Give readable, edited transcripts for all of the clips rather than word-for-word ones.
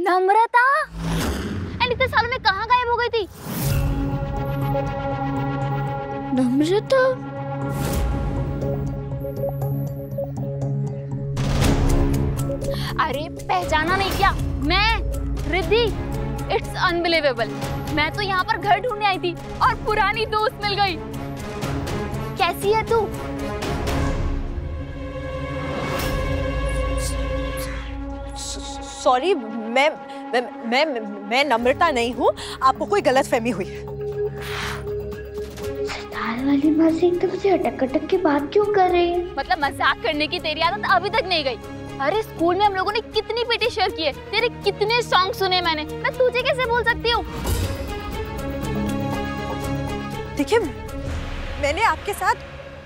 नम्रता and इतने सालों में कहाँ गायब हो गई थी? नम्रता अरे पहचाना नहीं क्या? मैं रिद्धि। It's unbelievable. मैं तो यहाँ पर घर ढूंढने आई थी और पुरानी दोस्त मिल गई। कैसी है तू? सॉरी, मैं नम्रता नहीं हूँ। आपको कोई गलतफहमी हुई है। सितार वाली माँ से एकदम से अटक अटक के बात क्यों कर रही है? मतलब मजाक करने की तेरी आदत अभी तक नहीं गई? अरे स्कूल में हम लोगों ने कितनी पेटी शेयर की है, तेरे कितने सॉन्ग सुने मैंने, मैं तुझे कैसे भूल सकती हूँ? देखिए, मैंने आपके साथ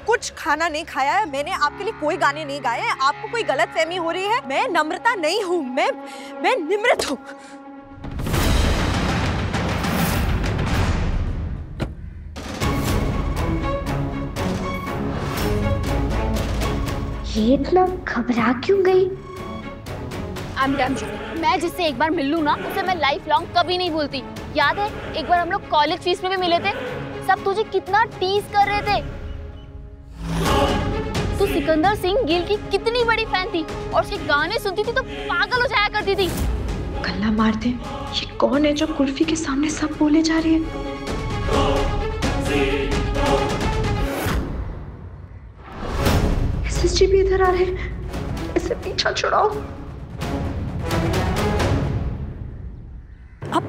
कुछ खाना नहीं खाया है, मैंने आपके लिए कोई गाने नहीं गाए हैं। आपको कोई गलतफहमी हो रही है। मैं नम्रता नहीं हूँ, मैं निम्रत हूँ। ये इतना घबरा क्यों गई? मैं जिससे एक बार मिल लूं ना, उसे मैं लाइफ लॉन्ग कभी नहीं भूलती। याद है एक बार हम लोग कॉलेज फीस में भी मिले थे, सब तुझे कितना टीज कर रहे थे। तू सिकंदर सिंह गिल की कितनी बड़ी फैन थी और उसके गाने सुनती थी तो पागल हो जाया करती थी। कल्ला मार दे, ये कौन है जो कुल्फी के सामने सब बोले जा रही है? एसएसजी भी इधर आ रहे हैं, इसे पीछा छुड़ाओ। आप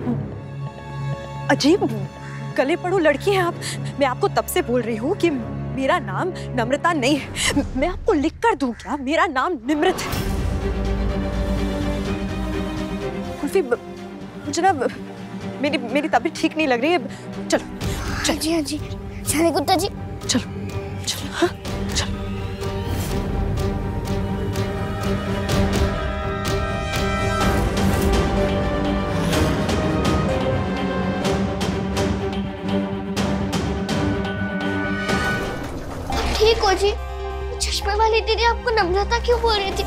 अजीब गले पड़ो लड़की हैं आप। मैं आपको तब से बोल रही हूँ कि मेरा नाम नम्रता नहीं है। मैं आपको लिख कर दूं क्या? मेरा नाम निम्रत है। कुल्फी, मुझे ना मेरी तबीयत ठीक नहीं लग रही है। चलो चल। हाँ जी जाने कुत्ता जी। चलो चलो। हाँ चलो। ठीक हो जी। चश्मे वाली दीदी आपको नम्रता क्यों बोल रही थी?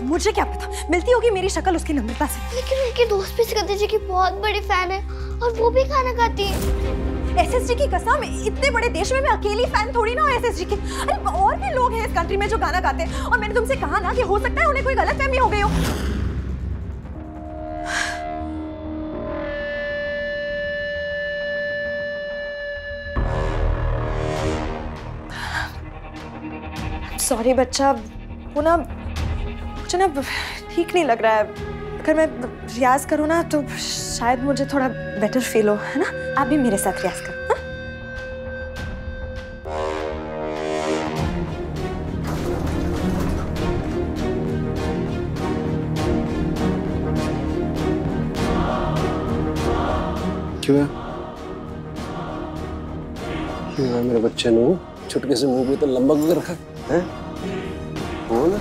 मुझे क्या पता, मिलती होगी मेरी शक्ल उसकी नम्रता से। लेकिन उनकी दोस्त भी सिकंदर जी की बहुत बड़ी फैन है और वो भी खाना खाती है। एसएसजी की कसम, इतने बड़े देश में मैं अकेली फैन थोड़ी ना हूँ एसएसजी की। अरे और भी लोग हैं इस कंट्री में जो गाना गाते हैं। और मैंने तुमसे कहा ना कि हो सकता है उन्हें कोई गलतफहमी हो गई हो। सॉरी बच्चा, वो ना मुझे ना ठीक नहीं लग रहा है। अगर मैं रियाज करूँ ना तो शायद मुझे थोड़ा बेटर फील हो, है ना? आप भी मेरे साथ रियाज करो। हाँ? क्यों है? क्यों है मेरे बच्चे ने छुटके से मुंह पे तो लंबा कर रखा है? बोल।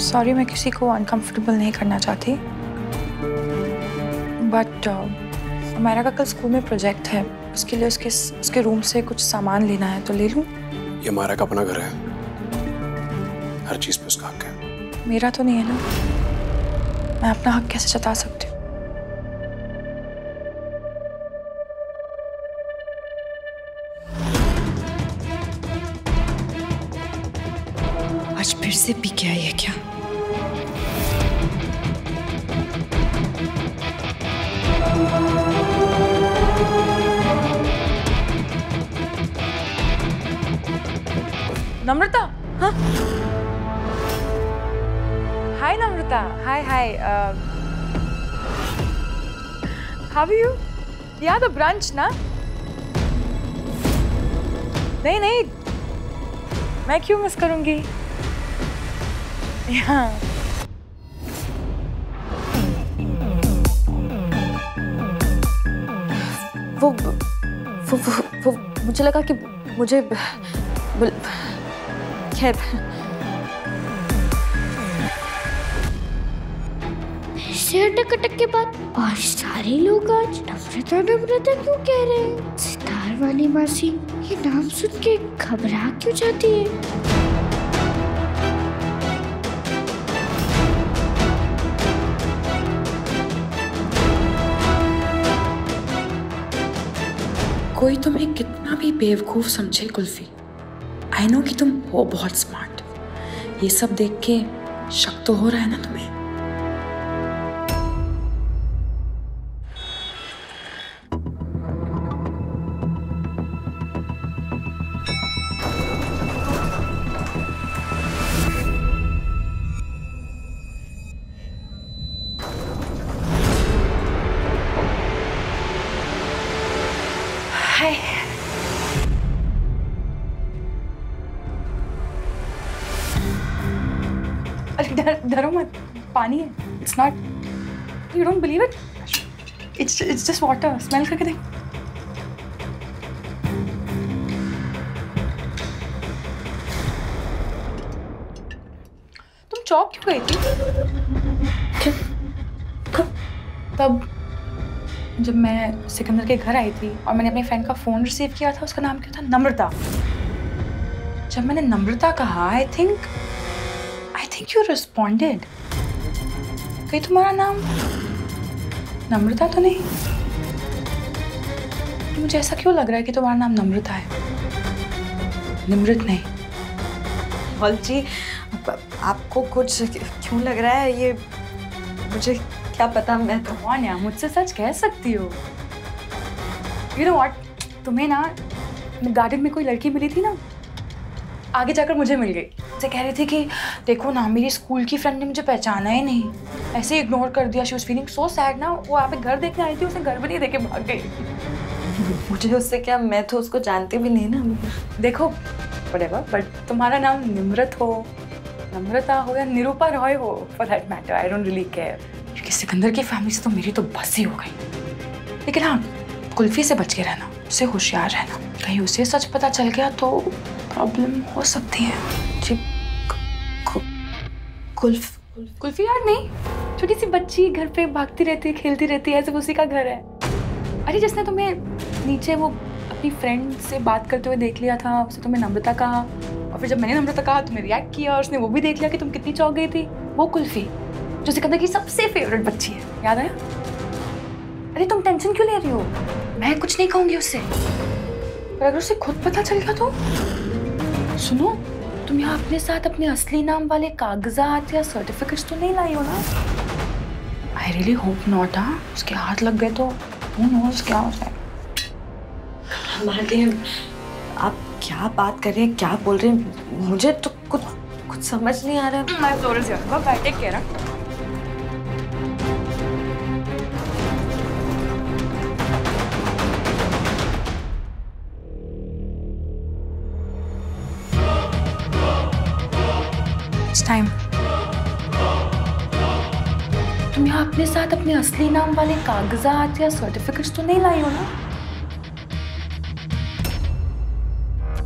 सॉरी, मैं किसी को अनकंफर्टेबल नहीं करना चाहती, बट हमारा का कल स्कूल में प्रोजेक्ट है, उसके लिए उसके रूम से कुछ सामान लेना है, तो ले लूं? ये हमारा का अपना घर है, हर चीज पे उसका हक है। मेरा तो नहीं है ना, मैं अपना हक कैसे जता सकती हूँ? आज फिर से पी के आई है क्या? नम्रता। हाँ hi Namrata. Hi how are you? Yeah the brunch ना? नहीं मैं क्यों मिस करूंगी? हाँ वो मुझे लगा कि मुझे खैर। से अटक अटक के बात, और सारे लोग आज नम्रता नम्रता क्यों कह रहे हैं? सितार वाली मासी ये नाम सुन के घबरा क्यों जाती है? कोई तुम्हें कितना भी बेवकूफ समझे कुल्फी, आई नो कि तुम हो बहुत स्मार्ट। ये सब देख के शक तो हो रहा है ना तुम्हें? अरे डरो मत, पानी है। It's not, you don't believe it? It's just water. Smell करके देख। तुम चौक क्यों गई थी? तब जब मैं सिकंदर के घर आई थी और मैंने अपने फ्रेंड का फोन रिसीव किया था, उसका नाम क्या था? नम्रता। जब मैंने नम्रता कहा, I think you responded. कहीं तुम्हारा नाम नम्रता तो नहीं? मुझे ऐसा क्यों लग रहा है कि तुम्हारा नाम नम्रता है, निमृत नहीं। हॉल जी, आपको कुछ क्यों लग रहा है? ये मुझे क्या पता, मैं तो कौन है, मुझसे सच कह सकती हो। You know what? तुम्हें ना गार्डन में कोई लड़की मिली थी ना, आगे जाकर मुझे मिल गई। मुझसे कह रही थी कि देखो ना, मेरी स्कूल की फ्रेंड ने मुझे पहचाना ही नहीं, ऐसे इग्नोर कर दिया। She was feeling so sad ना। वो यहाँ पे घर देखने आई थी, उसने घर भी नहीं देके भाग गई। मुझे उससे क्या, मैं तो उसको जानती भी नहीं ना। देखो whatever, बट तुम्हारा नाम निमृत हो, नम्रता हो या निरूपा रॉय हो, for that matter, I don't really care. क्योंकि सिकंदर की फैमिली से तो मेरी तो बस ही हो गई। लेकिन हाँ, कुल्फी से बच के रहना, उससे होशियार रहना। कहीं उसे सच पता चल गया तो प्रॉब्लम हो सकती है। जी कुल्फी यार नहीं, छोटी सी बच्ची घर पे भागती रहती है, खेलती रहती है, ऐसे उसी का घर है। अरे जिसने तुम्हें नीचे वो अपनी फ्रेंड से बात करते हुए देख लिया था, उसने तुम्हें नम्रता कहा, और फिर जब मैंने नम्रता कहा तुमने रिएक्ट किया और उसने वो भी देख लिया कि तुम कितनी चौंक गई थी। वो कुल्फी जो सिकंदर की सबसे फेवरेट बच्ची है, याद आया? अरे तुम टेंशन क्यों ले रही हो? मैं कुछ नहीं कहूंगी उससे, पर अगर उसे खुद पता चल गया तो? सुनो, तुम यहाँ अपने साथ अपने असली नाम वाले कागजात या सर्टिफिकेट्स तो नहीं लाई हो ना? I really hope not. हाँ, उसके हाथ लग गए तो who knows क्या हो जाए। आप क्या बात कर रहे हैं, क्या बोल रहे हैं? मुझे तो कुछ समझ नहीं आ रहा है। मैं जोर से बाय, टेक केयर। टाइम। तुम यहाँ अपने साथ अपने असली नाम वाले कागजात या सर्टिफिकेट्स तो नहीं लाई हो ना?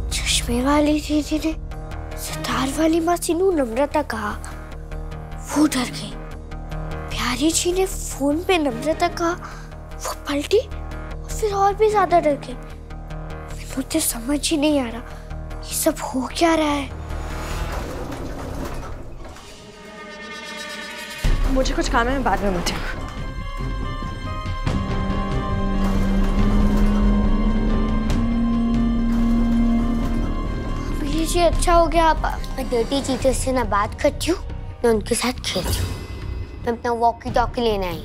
चश्मे वाली दीदी ने सितार वाली मासी नू नम्रता कहा, वो डर गई। प्यारी जी ने फोन पे नम्रता कहा, वो पलटी और फिर और भी ज्यादा डर गई। मुझे समझ ही नहीं आ रहा ये सब हो क्या रहा है। मुझे कुछ काम है, मैं बाद में मिलती हूँ। जी अच्छा हो गया, आप मैं डर्टी चीजों से ना बात करती हूँ, मैं उनके साथ खेलती हूँ। मैं अपना वॉकी टॉकी लेने आई।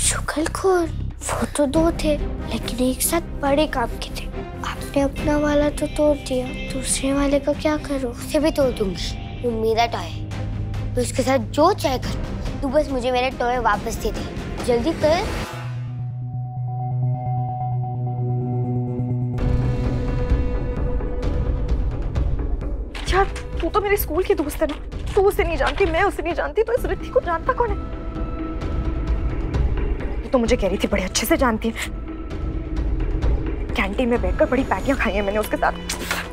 शुक्लखोर, वो तो दो थे लेकिन एक साथ बड़े काम के थे। आपने अपना वाला तो तोड़ दिया, दूसरे वाले का क्या करो? उसे भी तोड़ दूंगी, वो मेरा टॉय है, मैं उसके साथ जो चाहे करूँ। तू बस मुझे मेरे टॉय वापस दे दे, जल्दी कर। यार तू तो मेरी स्कूल की दोस्त है ना, तू उसे नहीं जानती, मैं उसे नहीं जानती, तो इस रिद्धि को जानता कौन है? तो मुझे कह रही थी बड़े अच्छे से जानती है। कैंटीन में बैठकर बड़ी पैटियां खाई हैं मैंने उसके साथ,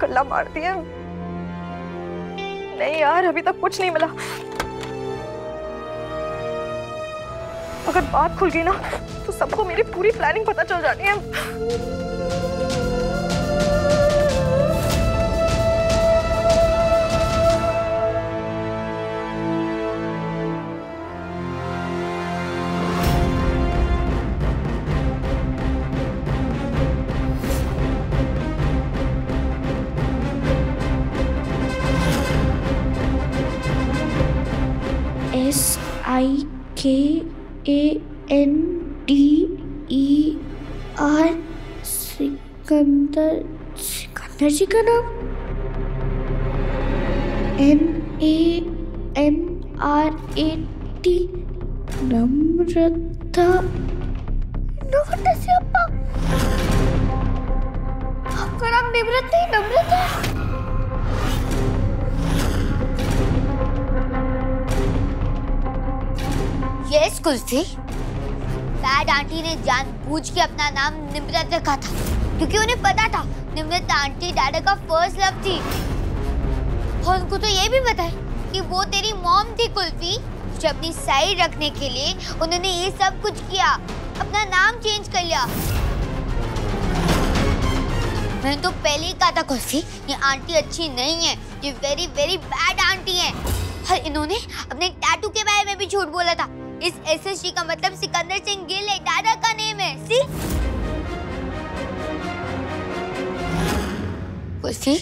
कल्ला मार दिया। नहीं यार, अभी तक कुछ नहीं मिला। अगर बात खुल गई ना तो सबको मेरी पूरी प्लानिंग पता चल जानी है। SIKANDER सिकंदर जी का नाम। NAMRAT नम्रता। नम्रता से अप्पा आपका नाम निम्रता ही नम्रता। यस कुल्फी, बैड आंटी ने जानबूझ के अपना नाम निम्रता रखा था क्योंकि उन्हें पता था निम्रता आंटी डैडा का फर्स्ट लव थी। और उनको तो ये भी पता है कि वो तेरी मॉम थी कुल्फी। तुझे अपनी साइड रखने के लिए उन्होंने ये सब कुछ किया, अपना नाम चेंज कर लिया। मैंने तो पहले ही कहा था कुल्फी, ये आंटी अच्छी नहीं है, ये वेरी वेरी बैड आंटी है। और इन्होंने अपने टैटू के बारे में भी झूठ बोला था। इस SSG का मतलब सिकंदर सिंह गिल है, दादा का नेम है। सी कुल्फी,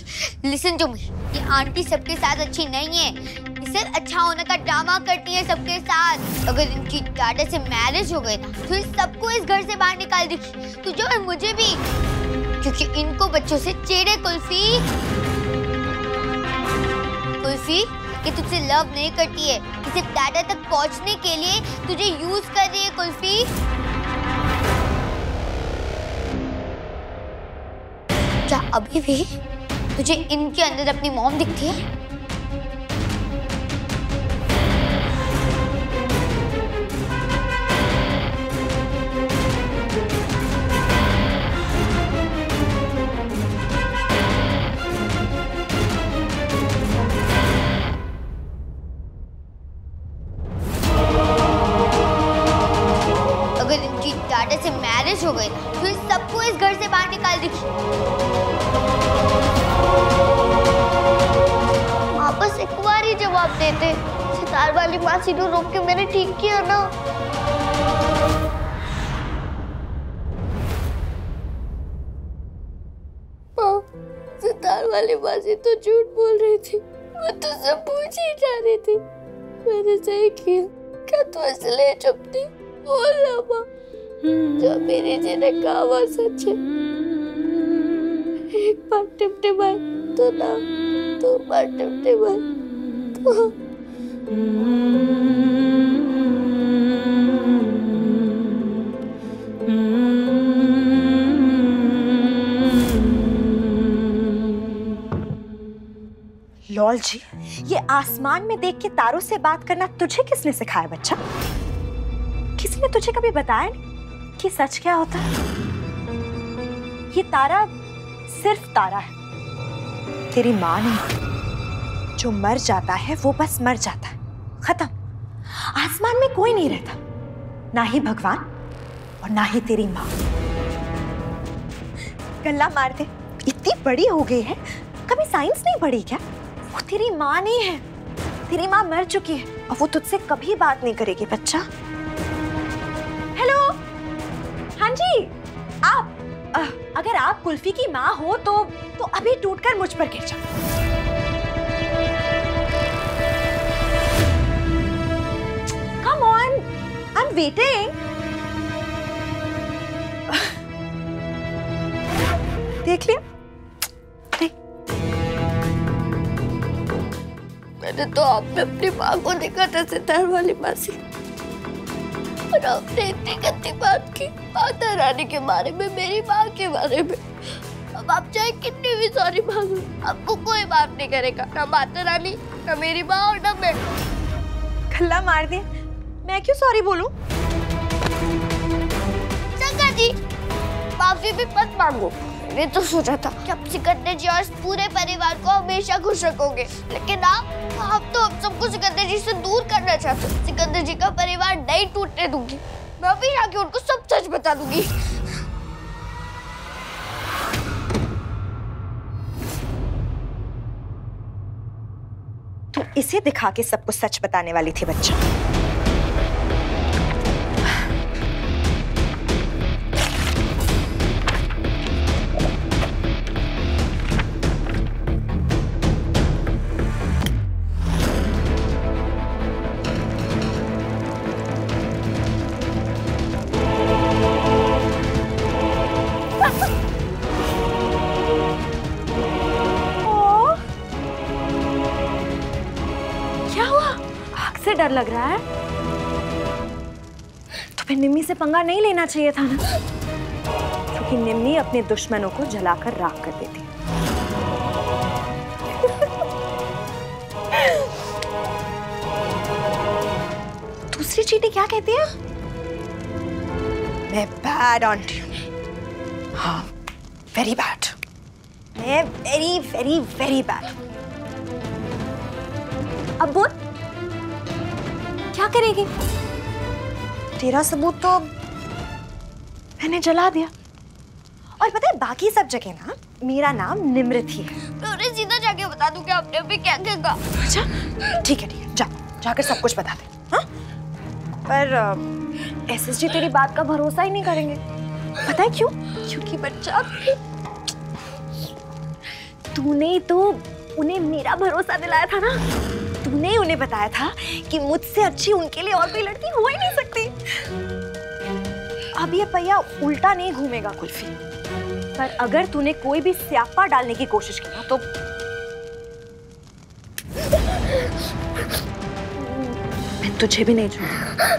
लिसन टू मी, ये आंटी सबके साथ अच्छी नहीं है। ये सिर्फ अच्छा होने का ड्रामा करती है सबके साथ। अगर इनकी दादा से मैरिज हो गई ना तो इस सबको इस घर से बाहर निकाल देगी, तुझे और मुझे भी, क्योंकि इनको बच्चों से चिढ़ है। कुल्फी, कुल्फी ये तुझसे लव नहीं करती है, ये सिर्फ दादा तक पहुंचने के लिए तुझे यूज कर रही है। कुल्फी, क्या अभी भी तुझे इनके अंदर अपनी मॉम दिखती है? से मैरिज हो गई तो इस सबको इस घर से बाहर निकाल देगी। वापस एक बार ही जवाब देते, सितार वाली मासी ने रोक के मैंने ठीक किया ना। सितार वाली मासी तो झूठ बोल रही थी, वो तो सब पूछ ही जा रही थी। मैंने सही किया, क्या तू इसलिए चुप थी? बोल ना माँ, जो मेरी जी ने कहा वो सच है। एक बार टिमटिमाए तो ना, दो बार टिमटिमाए तो। लॉल जी, ये आसमान में देख के तारों से बात करना तुझे किसने सिखाया बच्चा? किसी ने तुझे कभी बताया नहीं कि सच क्या होता है? ये तारा सिर्फ तारा है, तेरी माँ नहीं। जो मर जाता है वो बस मर जाता है, खत्म। आसमान में कोई नहीं रहता, ना ही भगवान और ना ही तेरी माँ। गल्ला मार दे, इतनी बड़ी हो गई है, कभी साइंस नहीं पढ़ी क्या? वो तेरी माँ नहीं है, तेरी माँ मर चुकी है और वो तुझसे कभी बात नहीं करेगी बच्चा। हेलो, हाँ जी, आप अगर आप कुल्फी की माँ हो तो अभी टूटकर मुझ पर गिर जाओ। Come on, I'm waiting. देख लिया? मैंने तो आप में अपनी माँ को देखा था, सितार वाली मासी, और आपने इतनी गंदी बात की माता रानी के बारे में, मेरी माँ के बारे में। अब आप चाहे कितनी भी सॉरी मांगो, आपको कोई माफ नहीं करेगा, ना माता रानी, ना मेरी माँ और ना मैं। गल्ला मार दे, मैं क्यों सॉरी बोलूं? संगा जी, माफी भी मत मांगो। मैंने तो सोचा था कि आप सिकंदर जी और पूरे परिवार को हमेशा खुश रखोगे, लेकिन आप तो हम सबको सिकंदर जी से दूर करना चाहते हो। सिकंदर जी का परिवार नहीं टूटने दूंगी। मैं अभी जाके उनको सब सच बता दूंगी। तू इसे दिखा के सबको सच बताने वाली थी बच्चा। डर लग रहा है तो फिर निम्मी से पंगा नहीं लेना चाहिए था ना, क्योंकि निम्मी अपने दुश्मनों को जलाकर राख कर देती है। दूसरी चीटी क्या कहती है? मैं बैड आंटी हूं। हाँ, वेरी बैड। मैं वेरी वेरी वेरी बैड। अब बोल क्या करेगी? तेरा सबूत तो मैंने जला दिया। और पता है बाकी सब जगह ना मेरा नाम निमृत ही है। मैं उन्हें सीधा जाके बता दूं कि आपने अभी क्या कहा। अच्छा ठीक है जाकर सब कुछ बता दे। हाँ? पर एसएसजी तेरी बात का भरोसा ही नहीं करेंगे। पता है क्यों? क्योंकि बच्चा तूने तो उन्हें मेरा भरोसा दिलाया था ना। तूने उन्हें बताया था कि मुझसे अच्छी उनके लिए और कोई लड़की हो ही नहीं सकती। अब ये पहिया उल्टा नहीं घूमेगा कुल्फी। पर अगर तूने कोई भी स्यापा डालने की कोशिश की ना तो मैं तुझे भी नहीं छोड़ूंगा।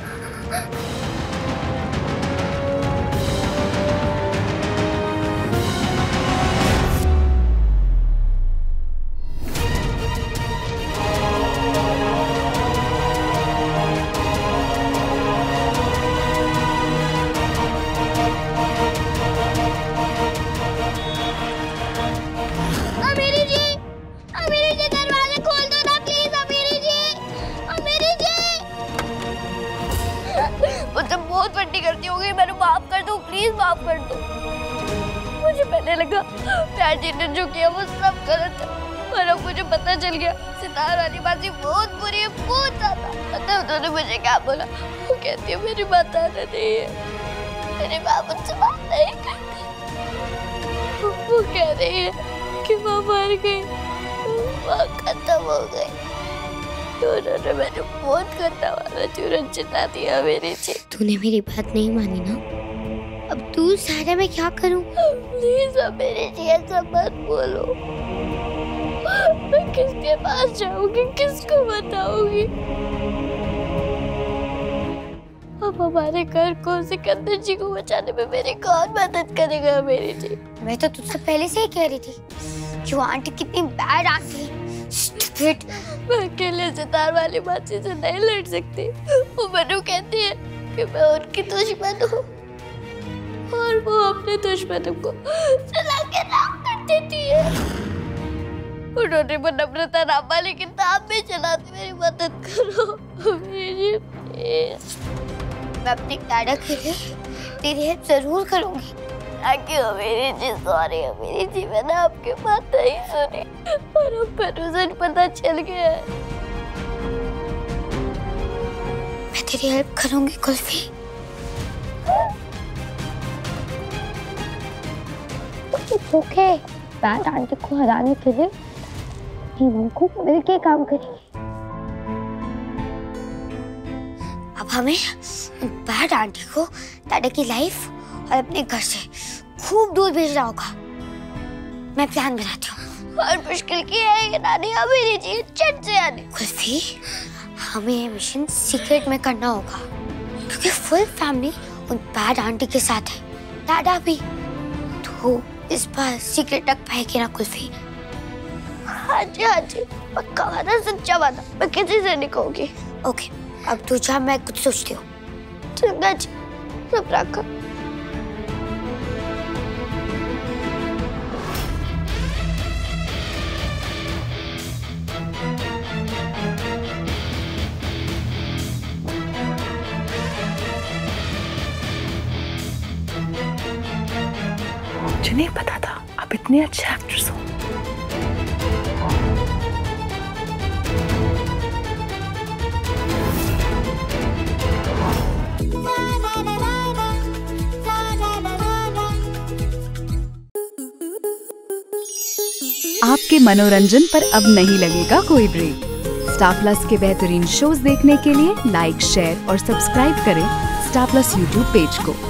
माफ कर दो। मुझे पहले लगा प्यार जी ने जो किया वो सब गलत है, पर अब मुझे पता चल गया सितार वाली बाजी बहुत बुरी है, बहुत ज्यादा। पता है उन्होंने मुझे क्या बोला? वो कहती है मेरी बात आना नहीं है, मेरी माँ मुझसे बात नहीं करती। वो कह रही है कि माँ मर गई, माँ खत्म हो गई। उन्होंने मैंने बहुत करने वाला चूरन चिता दिया मेरी जी। तूने मेरी बात नहीं मानी ना? अब तू सारा मैं क्या करूं? प्लीज अब मेरे जी ऐसा मत बोलो। मैं किसके पास जाऊंगी, किसको बताऊंगी? अब हमारे घर को सिकंदर जी को बचाने में मेरी कौन मदद करेगा मेरी जी? मैं तो तुझसे पहले से ही कह रही थी कि वो आंटी कितनी बैड आंटी है। स्टूपिड। मैं अकेले सितार वाली बाजी से नहीं लड़ सकती। वो मनु कहती है कि मैं उनकी दुश्मन हूँ और वो अपने दुश्मनों को जला के राख कर देती है। उन्होंने वो नम्रता नाम वाली किताब में चलाती, मेरी मदद करो मेरी प्लीज। मैं अपने दादा के लिए तेरी हेल्प जरूर करूंगी। क्यों मेरी जी? सॉरी मेरी जी, मैंने आपकी बात नहीं सुनी और अब भरोसा पता चल गया है। मैं तेरी हेल्प करूंगी कुल्फी। ओके, बैड आंटी को हराने के लिए हम को मिलके काम करेंगे। अब हमें बैड आंटी को दादा की लाइफ और अपने घर से खूब दूर भेजना होगा। मैं प्लान बनाती हूँ। और मुश्किल की है ये नानी, मेरी जी चट से आने। कुल्फी, हमें ये मिशन सीक्रेट में करना होगा क्योंकि फुल फैमिली उन बैड आंटी के साथ है, दादा भी। तो इस बार सीक्रेट रख पाएगी ना कुल्फी? हाँ जी, पक्का वादा, सच्चा वादा, मैं किसी से नहीं कहूँगी। ओके, अब तू जा, मैं कुछ सोचती हूँ। चंगा जी, सब रखा। मुझे नहीं पता था आप इतने अच्छे एक्ट्रेस हो। आपके मनोरंजन पर अब नहीं लगेगा कोई ब्रेक। स्टार प्लस के बेहतरीन शोज देखने के लिए लाइक, शेयर और सब्सक्राइब करें स्टार प्लस यूट्यूब पेज को।